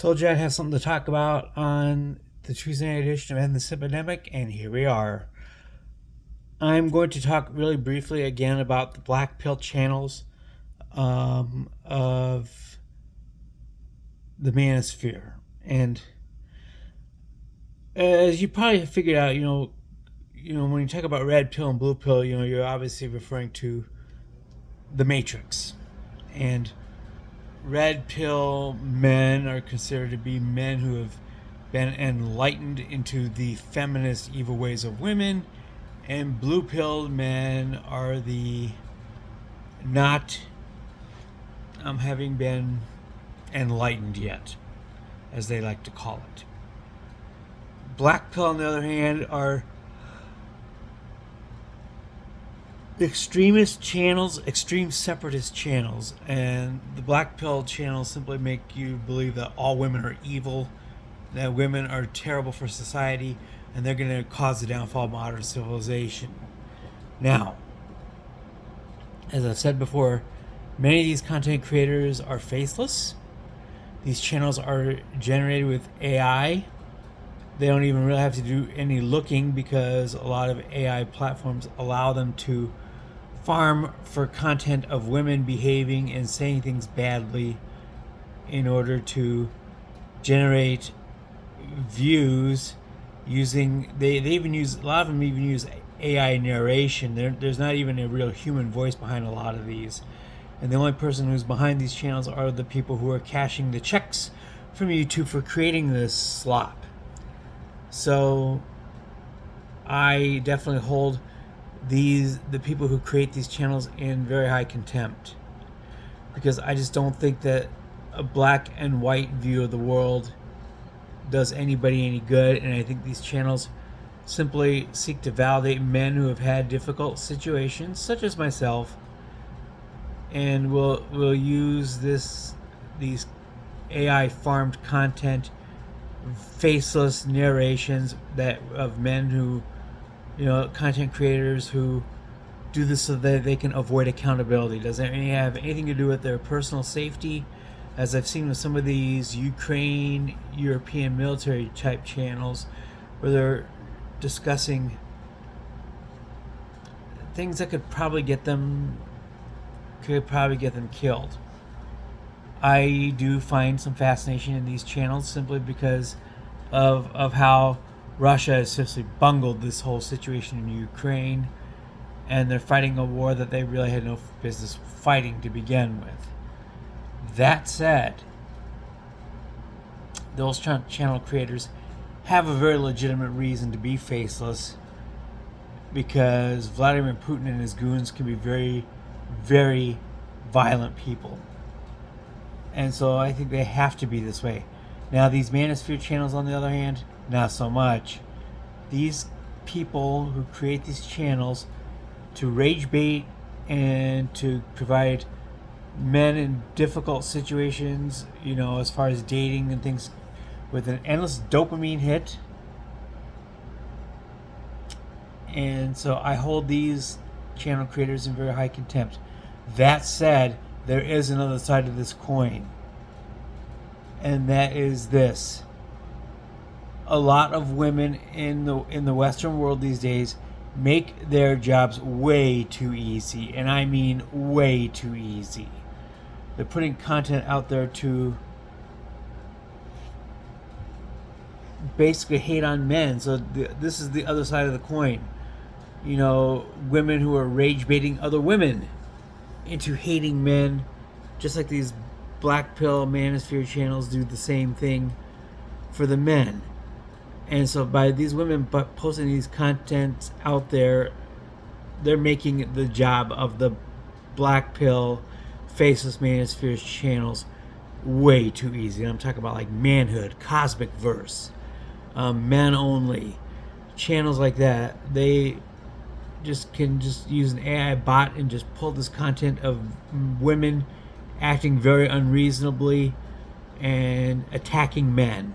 Told you I'd have something to talk about on the Tuesday night edition of End the Simpademic, and here we are. I'm going to talk really briefly again about the black pill channels of the manosphere. And as you probably have figured out, when you talk about red pill and blue pill, you're obviously referring to the Matrix. And red pill men are considered to be men who have been enlightened into the feminist evil ways of women, and blue pilled men are the not having been enlightened yet, as they like to call it. Black pill, on the other hand, are extremist channels, extreme separatist channels, and the black pill channels simply make you believe that all women are evil, that women are terrible for society, and they're going to cause the downfall of modern civilization. Now, as I've said before, many of these content creators are faceless. These channels are generated with AI. They don't even really have to do any looking because a lot of AI platforms allow them to farm for content of women behaving and saying things badly in order to generate views using they even use a lot of them even use AI narration. There's not even a real human voice behind a lot of these, and the only person who's behind these channels are the people who are cashing the checks from YouTube for creating this slop. So I definitely hold the people who create these channels in very high contempt, because I just don't think that a black and white view of the world does anybody any good, and I think these channels simply seek to validate men who have had difficult situations, such as myself, and will use these AI farmed content, faceless narrations that of men who, content creators who do this so that they can avoid accountability. Doesn't have anything to do with their personal safety, as I've seen with some of these Ukraine, European military type channels, where they're discussing things that could probably get them killed. I do find some fascination in these channels simply because of how Russia has simply bungled this whole situation in Ukraine, and they're fighting a war that they really had no business fighting to begin with. That said, those channel creators have a very legitimate reason to be faceless, because Vladimir Putin and his goons can be very, very violent people. And so I think they have to be this way. Now, these Manosphere channels, on the other hand, not so much. These people who create these channels to rage bait and to provide men in difficult situations, as far as dating and things, with an endless dopamine hit. And so I hold these channel creators in very high contempt. That said, there is another side of this coin, and that is this: a lot of women in the Western world these days make their jobs way too easy, and I mean way too easy. They're putting content out there to basically hate on men. So this is the other side of the coin. Women who are rage baiting other women into hating men, just like these black pill manosphere channels do the same thing for the men. And so by these women posting these contents out there, they're making the job of the black pill faceless manosphere channels way too easy. I'm talking about like Manhood, Cosmic Verse, Men Only, channels like that. They can use an AI bot and just pull this content of women acting very unreasonably and attacking men.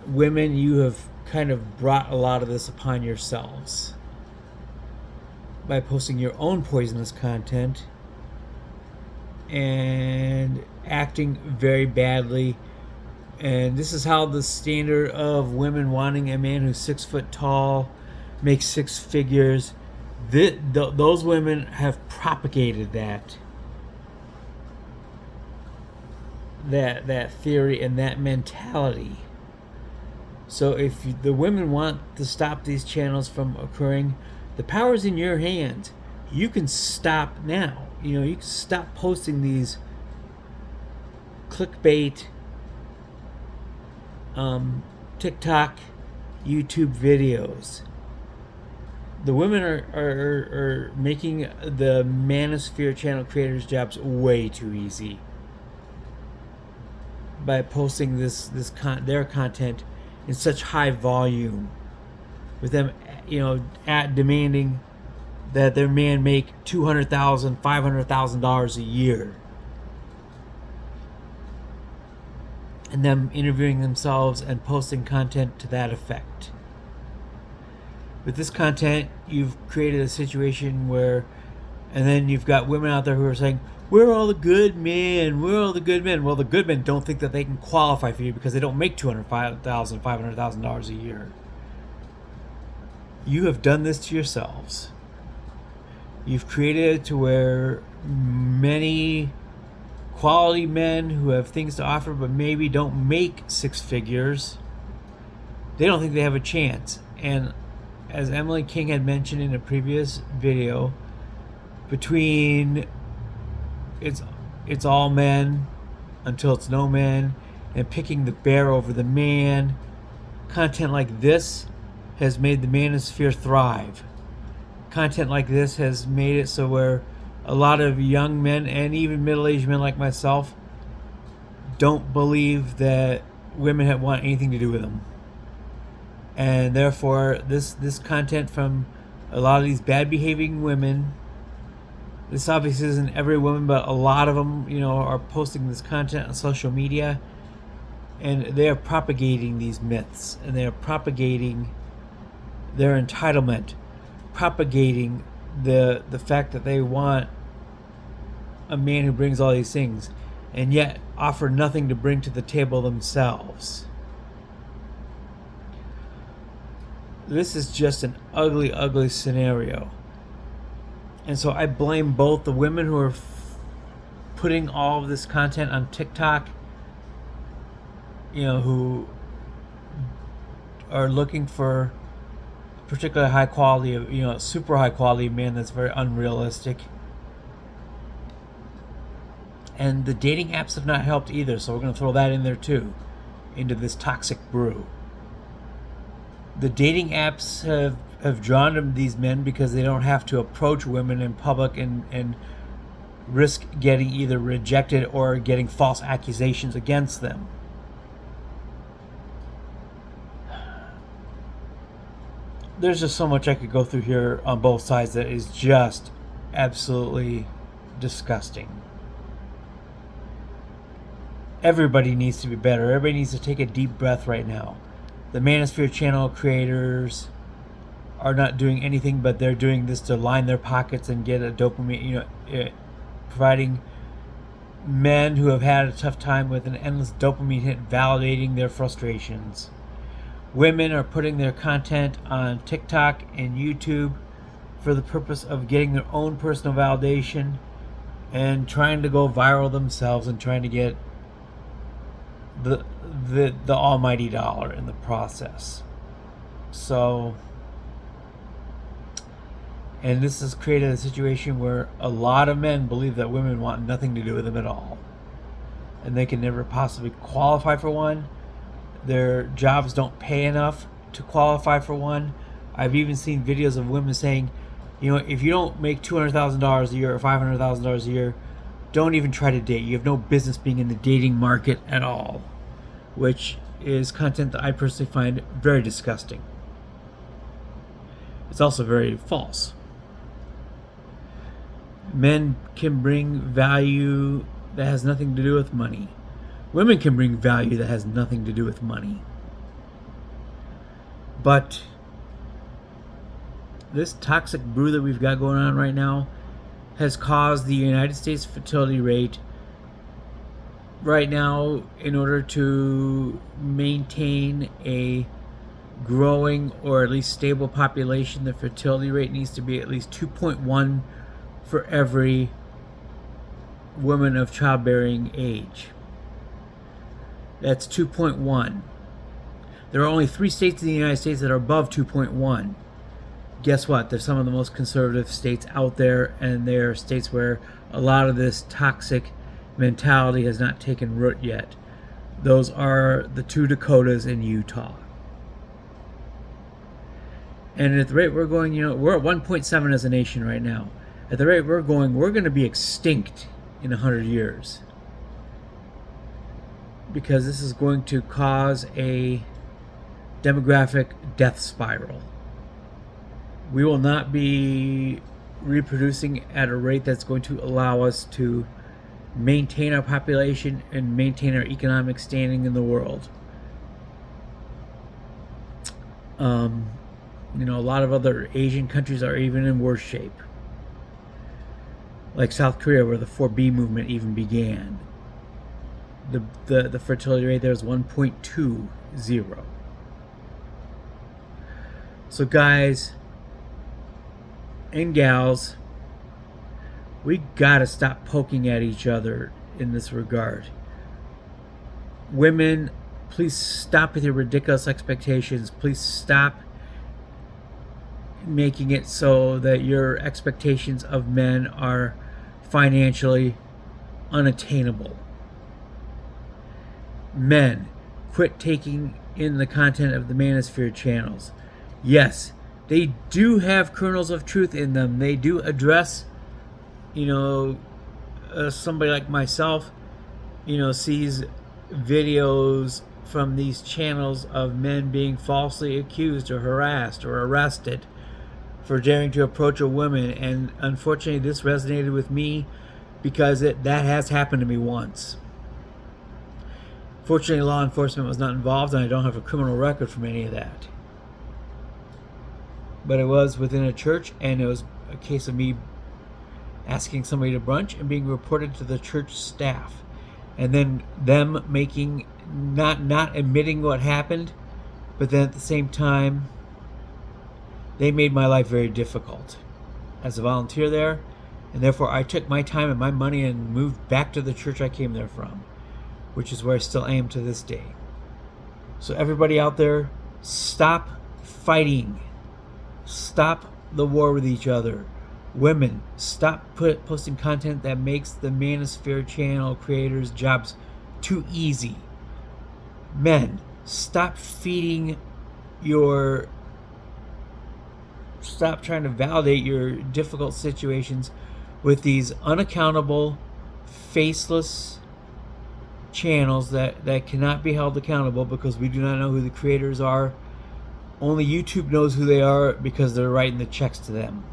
Women, you have kind of brought a lot of this upon yourselves by posting your own poisonous content and acting very badly And this is how the standard of women wanting a man who's 6 foot tall, makes six figures. Those women have propagated that theory and that mentality. So if the women want to stop these channels from occurring, the power's in your hands. You can stop now. You know, you can stop posting these clickbait TikTok, YouTube videos. The women are making the Manosphere channel creators' jobs way too easy by posting their content in such high volume, with them, demanding that their man make $200,000, $500,000 a year, and them interviewing themselves and posting content to that effect. With this content, you've created a situation where, and then you've got women out there who are saying, we're all the good men, we're all the good men. Well, the good men don't think that they can qualify for you because they don't make $200,000, $500,000 a year. You have done this to yourselves. You've created it to where many quality men who have things to offer but maybe don't make six figures, they don't think they have a chance. And as Emily King had mentioned in a previous video, between it's all men until it's no men, and picking the bear over the man, content like this has made the manosphere thrive. Content like this has made it so where a lot of young men and even middle-aged men like myself don't believe that women want anything to do with them. And therefore, this content from a lot of these bad behaving women, this obviously isn't every woman, but a lot of them, are posting this content on social media, and they are propagating these myths, and they are propagating their entitlement, propagating the fact that they want a man who brings all these things, and yet offer nothing to bring to the table themselves. This is just an ugly, ugly scenario. And so I blame both the women who are putting all of this content on TikTok, who are looking for particularly high quality of, super high quality man that's very unrealistic. And the dating apps have not helped either, so we're going to throw that in there too, into this toxic brew. The dating apps have drawn to these men because they don't have to approach women in public and risk getting either rejected or getting false accusations against them. There's just so much I could go through here on both sides that is just absolutely disgusting. Everybody needs to be better. Everybody needs to take a deep breath right now. The Manosphere channel creators are not doing anything, but they're doing this to line their pockets and get a dopamine, providing men who have had a tough time with an endless dopamine hit, validating their frustrations. Women are putting their content on TikTok and YouTube for the purpose of getting their own personal validation and trying to go viral themselves and trying to get the almighty dollar in the process. So, and this has created a situation where a lot of men believe that women want nothing to do with them at all, and they can never possibly qualify for one. Their jobs don't pay enough to qualify for one. I've even seen videos of women saying, if you don't make $200,000 a year or $500,000 a year, don't even try to date. You have no business being in the dating market at all, which is content that I personally find very disgusting. It's also very false. Men can bring value that has nothing to do with money. Women can bring value that has nothing to do with money. But this toxic brew that we've got going on right now has caused the United States fertility rate right now, in order to maintain a growing or at least stable population, the fertility rate needs to be at least 2.1 for every woman of childbearing age. That's 2.1. There are only 3 states in the United States that are above 2.1. Guess what? They're some of the most conservative states out there, and they're states where a lot of this toxic mentality has not taken root yet. Those are the 2 Dakotas and Utah. And at the rate we're going, we're at 1.7 as a nation right now. At the rate we're going, we're going to be extinct in 100 years. Because this is going to cause a demographic death spiral. We will not be reproducing at a rate that's going to allow us to maintain our population and maintain our economic standing in the world. A lot of other Asian countries are even in worse shape. Like South Korea, where the 4B movement even began. The fertility rate there is 1.20. So guys and gals, we gotta stop poking at each other in this regard. Women, please stop with your ridiculous expectations. Please stop making it so that your expectations of men are financially unattainable. Men, quit taking in the content of the Manosphere channels. Yes, they do have kernels of truth in them. They do address, somebody like myself, sees videos from these channels of men being falsely accused or harassed or arrested for daring to approach a woman. And unfortunately, this resonated with me because that has happened to me once. Fortunately, law enforcement was not involved, and I don't have a criminal record from any of that. But it was within a church, and it was a case of me asking somebody to brunch and being reported to the church staff. And then them making, not admitting what happened, but then at the same time, they made my life very difficult as a volunteer there. And therefore, I took my time and my money and moved back to the church I came there from, which is where I still am to this day. So everybody out there, stop fighting. Stop the war with each other. Women, stop posting content that makes the Manosphere channel creators' jobs too easy. Men, stop trying to validate your difficult situations with these unaccountable, faceless channels that cannot be held accountable because we do not know who the creators are. Only YouTube knows who they are because they're writing the checks to them.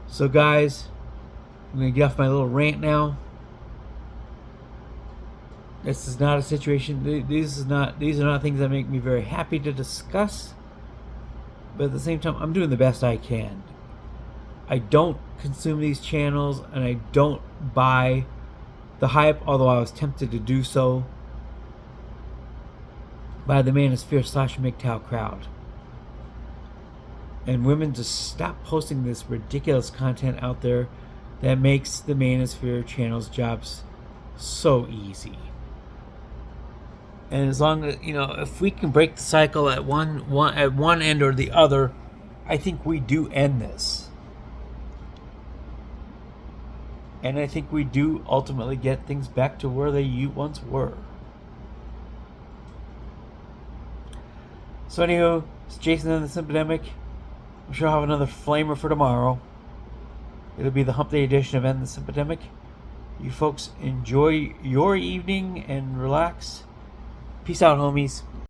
So guys, I'm going to get off my little rant now. This is not a situation, these are not things that make me very happy to discuss. But at the same time, I'm doing the best I can. I don't consume these channels, and I don't buy the hype, although I was tempted to do so, by the Manosphere / MGTOW crowd. And women, just stop posting this ridiculous content out there that makes the Manosphere channel's jobs so easy. And as long as, if we can break the cycle at one end or the other, I think we do end this. And I think we do ultimately get things back to where they once were. So anywho, it's Jason and the Simpademic. I'm sure I'll have another flamer for tomorrow. It'll be the Hump Day edition of End the Simpademic. You folks enjoy your evening and relax. Peace out, homies.